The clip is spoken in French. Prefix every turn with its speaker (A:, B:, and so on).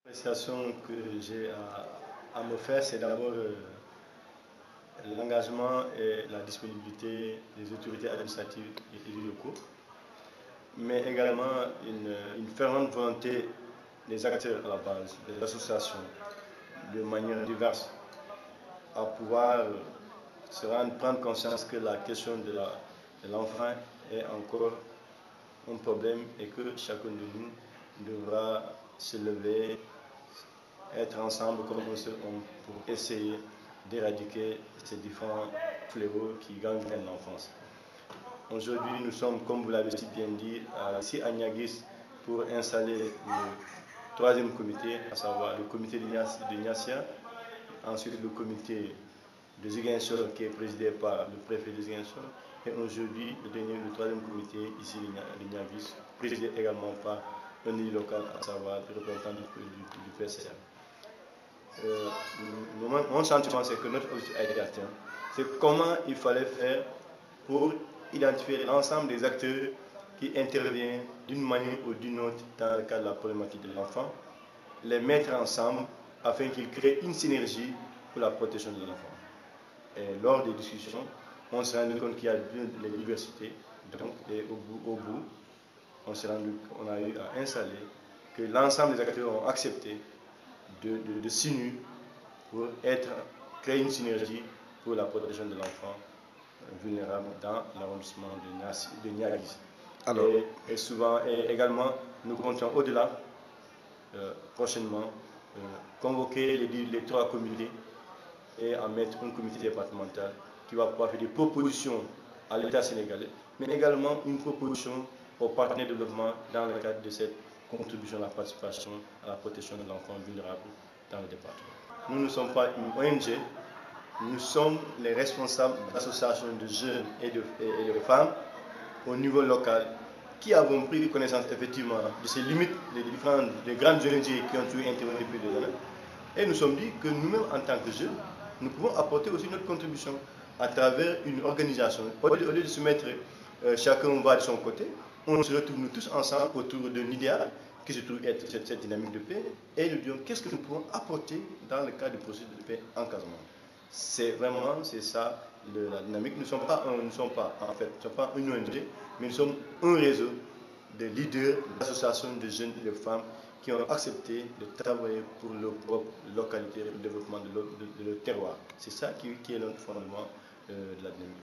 A: L'appréciation que j'ai à me faire, c'est d'abord l'engagement et la disponibilité des autorités administratives et élus locaux, mais également une fervente volonté des acteurs à la base, des associations, de manière diverse, à pouvoir prendre conscience que la question de l'enfant est encore un problème et que chacun de nous devra se lever, être ensemble comme un seul homme pour essayer d'éradiquer ces différents fléaux qui gangrènent l'enfance. Aujourd'hui, nous sommes, comme vous l'avez si bien dit, ici à Niaguis pour installer le troisième comité, à savoir le comité de Niassia, ensuite le comité de Ziguinchor qui est présidé par le préfet de Ziguinchor, et aujourd'hui le troisième comité ici de Niaguis, présidé également par un élu local, à savoir le représentant du PCA. Mon sentiment, c'est que notre objectif a été atteint. C'est comment il fallait faire pour identifier l'ensemble des acteurs qui interviennent d'une manière ou d'une autre dans le cadre de la problématique de l'enfant, les mettre ensemble afin qu'ils créent une synergie pour la protection de l'enfant. Et lors des discussions, on s'est rendu compte qu'il y a des diversités, donc, et au bout, on a eu à installer que l'ensemble des acteurs ont accepté de s'unir pour créer une synergie pour la protection de l'enfant vulnérable dans l'arrondissement de Niaguis. Et également, nous comptons au-delà, prochainement, convoquer les trois comités et en mettre un comité départemental qui va pouvoir faire des propositions à l'État sénégalais, mais également une proposition aux partenaires de développement dans le cadre de cette contribution à la participation à la protection de l'enfant vulnérable dans le département. Nous ne sommes pas une ONG, nous sommes les responsables d'associations de jeunes et de femmes au niveau local qui avons pris connaissance effectivement de ces limites des grandes ONG qui ont toujours intervenu depuis des années. Et nous sommes dit que nous-mêmes, en tant que jeunes, nous pouvons apporter aussi notre contribution à travers une organisation. Au lieu de se mettre, chacun va de son côté, on se retrouve nous tous ensemble autour d'un idéal qui se trouve être cette dynamique de paix, et nous disons qu'est-ce que nous pouvons apporter dans le cadre du processus de paix en Casamance. C'est ça la dynamique. Nous ne sommes pas une ONG, mais nous sommes un réseau de leaders, d'associations de jeunes et de femmes qui ont accepté de travailler pour leur propre localité, pour le développement de leur terroir. C'est ça qui est le fondement de la dynamique.